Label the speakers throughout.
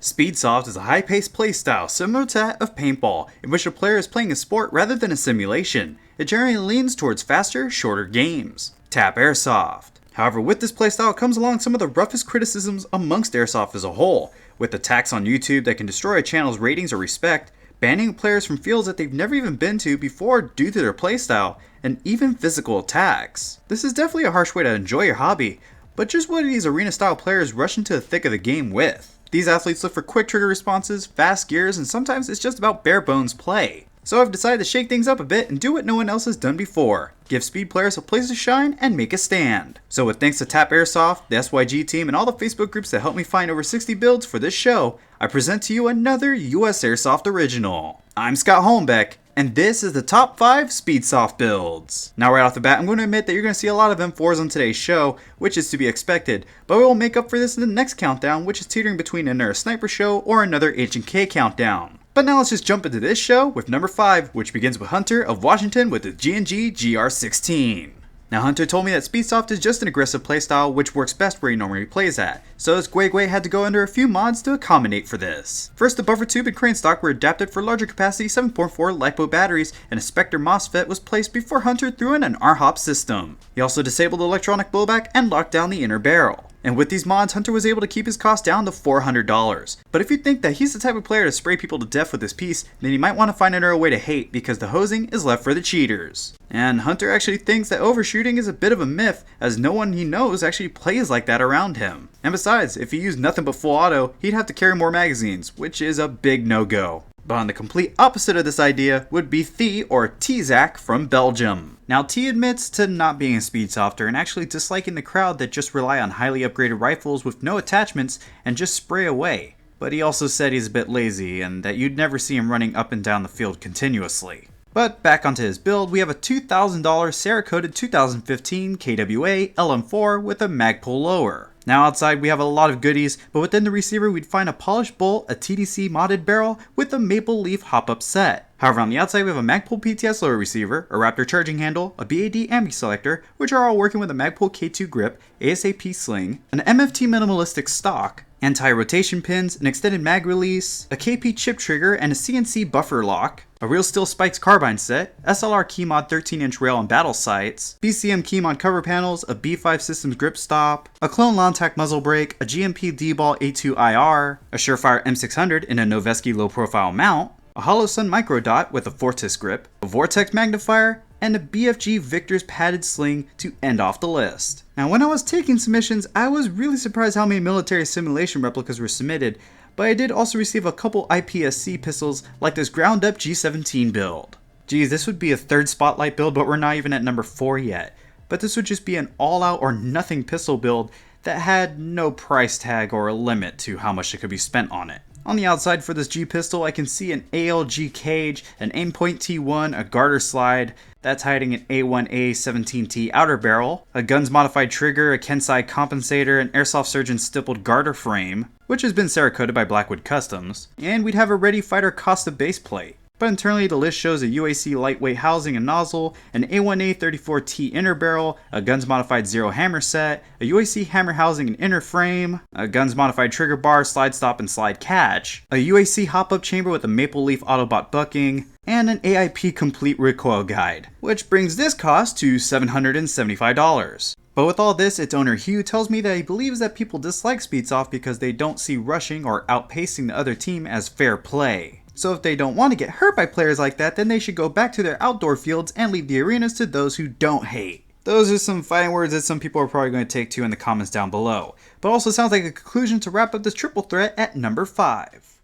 Speaker 1: Speedsoft is a high-paced playstyle similar to that of paintball, in which a player is playing a sport rather than a simulation. It generally leans towards faster, shorter games. Tapp Airsoft. However, with this playstyle comes along some of the roughest criticisms amongst Airsoft as a whole, with attacks on YouTube that can destroy a channel's ratings or respect, banning players from fields that they've never even been to before due to their playstyle, and even physical attacks. This is definitely a harsh way to enjoy your hobby, but just what do these arena-style players rush into the thick of the game with? These athletes look for quick trigger responses, fast gears, and sometimes it's just about bare bones play. So I've decided to shake things up a bit and do what no one else has done before. Give speed players a place to shine and make a stand. So with thanks to Tapp Airsoft, the SYG team, and all the Facebook groups that helped me find over 60 builds for this show, I present to you another USAirsoft original. I'm Scott Holmbeck, and this is the top 5 Speedsoft builds. Now right off the bat, I'm going to admit that you're going to see a lot of M4s on today's show, which is to be expected, but we will make up for this in the next countdown, which is teetering between another sniper show or another H&K countdown. But now let's just jump into this show with number 5, which begins with Hunter of Washington with the G&G GR16. Now Hunter told me that Speedsoft is just an aggressive playstyle which works best where he normally plays at, so his Guigui had to go under a few mods to accommodate for this. First, the buffer tube and crane stock were adapted for larger capacity 7.4 LiPo batteries, and a Spectre MOSFET was placed before Hunter threw in an RHOP system. He also disabled electronic blowback and locked down the inner barrel. And with these mods, Hunter was able to keep his cost down to $400. But if you think that he's the type of player to spray people to death with this piece, then you might want to find another way to hate, because the hosing is left for the cheaters. And Hunter actually thinks that overshooting is a bit of a myth, as no one he knows actually plays like that around him. And besides, if he used nothing but full auto, he'd have to carry more magazines, which is a big no-go. But on the complete opposite of this idea would be Thie or Tzak from Belgium. Now T admits to not being a speedsofter and actually disliking the crowd that just rely on highly upgraded rifles with no attachments and just spray away. But he also said he's a bit lazy and that you'd never see him running up and down the field continuously. But back onto his build, we have a $2,000 Cerakoted 2015 KWA LM4 with a Magpul lower. Now outside we have a lot of goodies, but within the receiver we'd find a polished bolt, a TDC modded barrel with a maple leaf hop-up set. However, on the outside we have a Magpul PTS lower receiver, a Raptor charging handle, a BAD ambi selector, which are all working with a Magpul K2 grip, ASAP sling, an MFT minimalistic stock, anti-rotation pins, an extended mag release, a KP chip trigger, and a CNC buffer lock, a Real Steel Spikes carbine set, SLR Keymod 13-inch rail and battle sights, BCM Keymod cover panels, a B5 Systems grip stop, a Clone Lontac muzzle brake, a GMP D-Ball A2IR, a Surefire M600 in a Noveski low-profile mount, a Hollow Sun Micro Dot with a Fortis grip, a Vortex magnifier, and a BFG Victor's padded sling to end off the list. Now when I was taking submissions, I was really surprised how many military simulation replicas were submitted, but I did also receive a couple IPSC pistols like this ground up G17 build. Geez, this would be a third spotlight build, but we're not even at number 4 yet. But this would just be an all out or nothing pistol build that had no price tag or a limit to how much it could be spent on it. On the outside for this G pistol, I can see an ALG cage, an Aimpoint T1, a garter slide, that's hiding an A1A17T outer barrel, a guns modified trigger, a Kensai compensator, an Airsoft Surgeon stippled garter frame, which has been Cerakoted by Blackwood Customs, and we'd have a Ready Fighter Costa base plate. But internally the list shows a UAC lightweight housing and nozzle, an A1A34T inner barrel, a Guns Modified Zero hammer set, a UAC hammer housing and inner frame, a Guns Modified trigger bar, slide stop and slide catch, a UAC hop-up chamber with a Maple Leaf Autobot bucking, and an AIP complete recoil guide, which brings this cost to $775. But with all this, its owner Hugh tells me that he believes that people dislike Speedsoft because they don't see rushing or outpacing the other team as fair play. So if they don't want to get hurt by players like that, then they should go back to their outdoor fields and leave the arenas to those who don't hate. Those are some fighting words that some people are probably going to take to in the comments down below. But also sounds like a conclusion to wrap up this triple threat at number 5.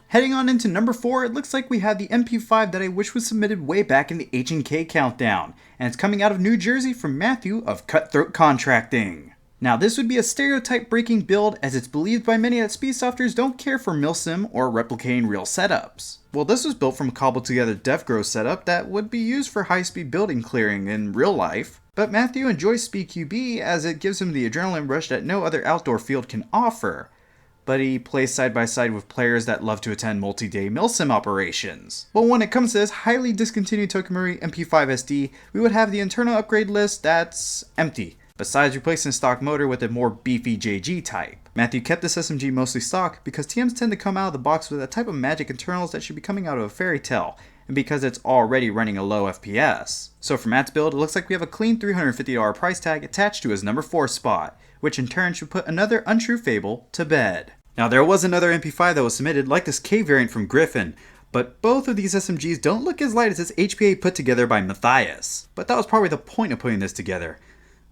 Speaker 1: Heading on into number 4, it looks like we have the MP5 that I wish was submitted way back in the H&K countdown. And it's coming out of New Jersey from Matthew of Cutthroat Contracting. Now this would be a stereotype breaking build, as it's believed by many that speedsofters don't care for milsim or replicating real setups. Well, this was built from a cobbled together DevGrow setup that would be used for high speed building clearing in real life, but Matthew enjoys SpeedQB as it gives him the adrenaline rush that no other outdoor field can offer. But he plays side by side with players that love to attend multi-day milsim operations. Well, when it comes to this highly discontinued Tokamuri MP5 SD, we would have the internal upgrade list that's empty, besides replacing the stock motor with a more beefy JG type. Matthew kept this SMG mostly stock because TMs tend to come out of the box with a type of magic internals that should be coming out of a fairy tale, and because it's already running a low FPS. So for Matt's build, it looks like we have a clean $350 price tag attached to his number 4 spot, which in turn should put another untrue fable to bed. Now there was another MP5 that was submitted, like this K variant from Griffin, but both of these SMGs don't look as light as this HPA put together by Matthias. But that was probably the point of putting this together.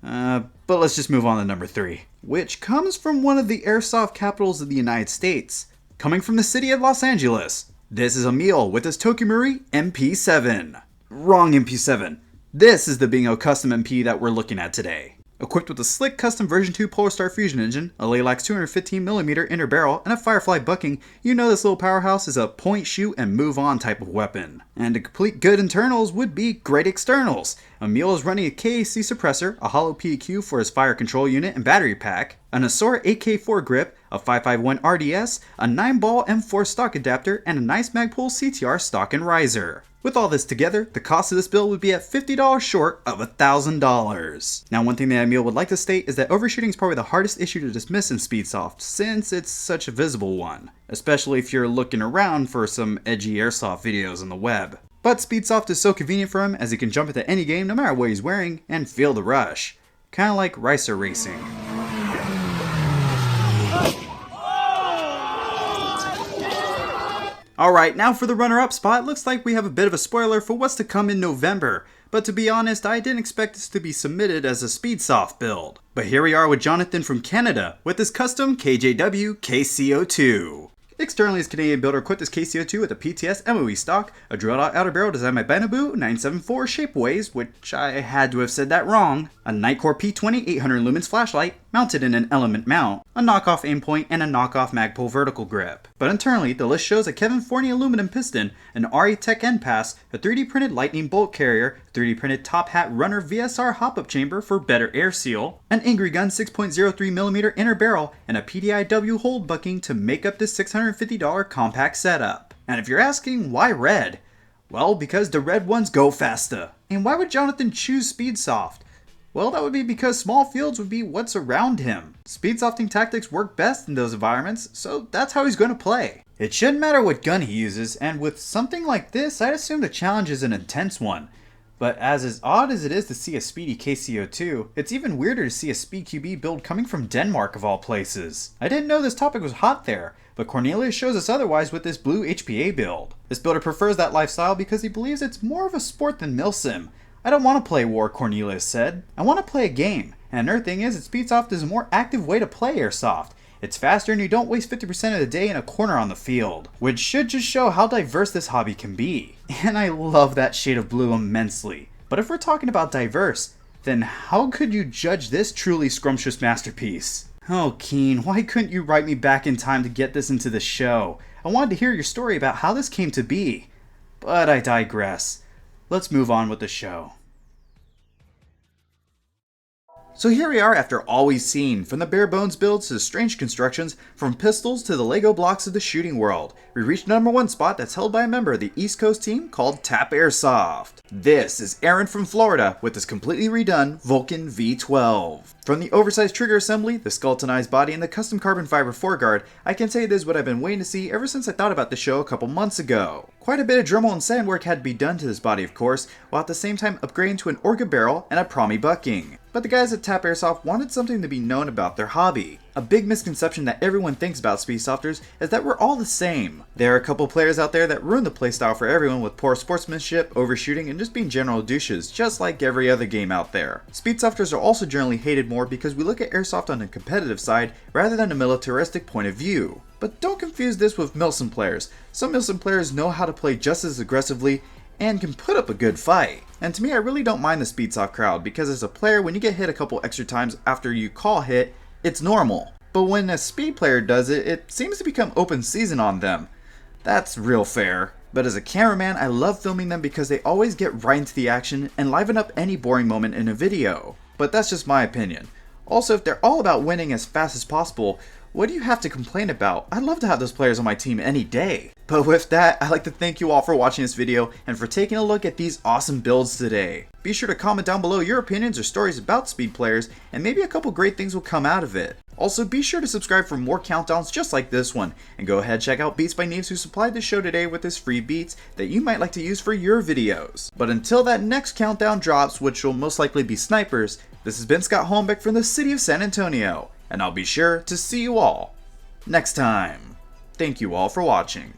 Speaker 1: But let's just move on to number 3, which comes from one of the airsoft capitals of the United States, coming from the city of Los Angeles. This is Emil with his Tokimuri MP7. Wrong MP7. This is the Bingo custom MP that we're looking at today. Equipped with a slick custom version 2 Polar Star Fusion engine, a Laylax 215mm inner barrel, and a Firefly bucking, you know this little powerhouse is a point, shoot, and move on type of weapon. And to complete good internals would be great externals. Emil is running a KAC suppressor, a hollow PEQ for his fire control unit and battery pack, an Asura 8K4 grip, a 551 RDS, a 9-ball M4 stock adapter, and a nice Magpul CTR stock and riser. With all this together, the cost of this build would be at $50 short of $1,000. Now one thing that Emil would like to state is that overshooting is probably the hardest issue to dismiss in Speedsoft, since it's such a visible one, especially if you're looking around for some edgy airsoft videos on the web. But Speedsoft is so convenient for him as he can jump into any game no matter what he's wearing and feel the rush. Kinda like Ricer Racing. Alright, now for the runner-up spot, looks like we have a bit of a spoiler for what's to come in November. But to be honest, I didn't expect this to be submitted as a Speedsoft build. But here we are with Jonathan from Canada, with his custom KJW KCO2. Externally, his Canadian builder equipped his KCO2 with a PTS MOE stock, a drilled-out outer barrel designed by Banabu 974 Shapeways, which I had to have said that wrong, a Nightcore P20 800 lumens flashlight, mounted in an element mount, a knockoff aim point, and a knockoff Magpul vertical grip. But internally, the list shows a Kevin Forney aluminum piston, an RE Tech end pass, a 3D printed lightning bolt carrier, 3D printed top hat runner VSR hop-up chamber for better air seal, an Angry Gun 6.03mm inner barrel, and a PDIW hold bucking to make up this $650 compact setup. And if you're asking why red, well, because the red ones go faster. And why would Jonathan choose Speedsoft? Well, that would be because small fields would be what's around him. Speedsofting tactics work best in those environments, so that's how he's going to play. It shouldn't matter what gun he uses, and with something like this, I'd assume the challenge is an intense one. But as odd as it is to see a speedy KCO2, it's even weirder to see a SpeedQB build coming from Denmark of all places. I didn't know this topic was hot there, but Cornelius shows us otherwise with this blue HPA build. This builder prefers that lifestyle because he believes it's more of a sport than milsim. I don't want to play war, Cornelius said. I want to play a game. And another thing is that Speedsoft is a more active way to play Airsoft. It's faster and you don't waste 50% of the day in a corner on the field, which should just show how diverse this hobby can be. And I love that shade of blue immensely. But if we're talking about diverse, then how could you judge this truly scrumptious masterpiece? Oh, Keen, why couldn't you write me back in time to get this into the show? I wanted to hear your story about how this came to be. But I digress. Let's move on with the show. So here we are after all we've seen, from the bare bones builds to the strange constructions, from pistols to the Lego blocks of the shooting world. We reached the number 1 spot that's held by a member of the East Coast team called Tapp Airsoft. This is Aaron from Florida with his completely redone Vulcan V12. From the oversized trigger assembly, the skeletonized body, and the custom carbon fiber foreguard, I can say this is what I've been waiting to see ever since I thought about the show a couple months ago. Quite a bit of Dremel and sand work had to be done to this body of course, while at the same time upgrading to an Orca barrel and a Promi bucking. But the guys at Tapp Airsoft wanted something to be known about their hobby. A big misconception that everyone thinks about Speedsofters is that we're all the same. There are a couple players out there that ruin the playstyle for everyone with poor sportsmanship, overshooting, and just being general douches, just like every other game out there. Speedsofters are also generally hated more because we look at Airsoft on a competitive side rather than a militaristic point of view. But don't confuse this with milsim players. Some milsim players know how to play just as aggressively and can put up a good fight. And to me, I really don't mind the Speedsoft crowd because as a player, when you get hit a couple extra times after you call hit, it's normal. But when a speed player does it, it seems to become open season on them. That's real fair. But as a cameraman, I love filming them because they always get right into the action and liven up any boring moment in a video. But that's just my opinion. Also, if they're all about winning as fast as possible, What do you have to complain about? I'd love to have those players on my team any day. But with that, I'd like to thank you all for watching this video and for taking a look at these awesome builds today. Be sure to comment down below your opinions or stories about speed players, and maybe a couple great things will come out of it. Also, be sure to subscribe for more countdowns just like this one, and go ahead and check out Beats by Neves, who supplied the show today with his free beats that you might like to use for your videos. But until that next countdown drops, which will most likely be snipers, this has been Scott Holmbeck from the city of San Antonio, and I'll be sure to see you all next time. Thank you all for watching.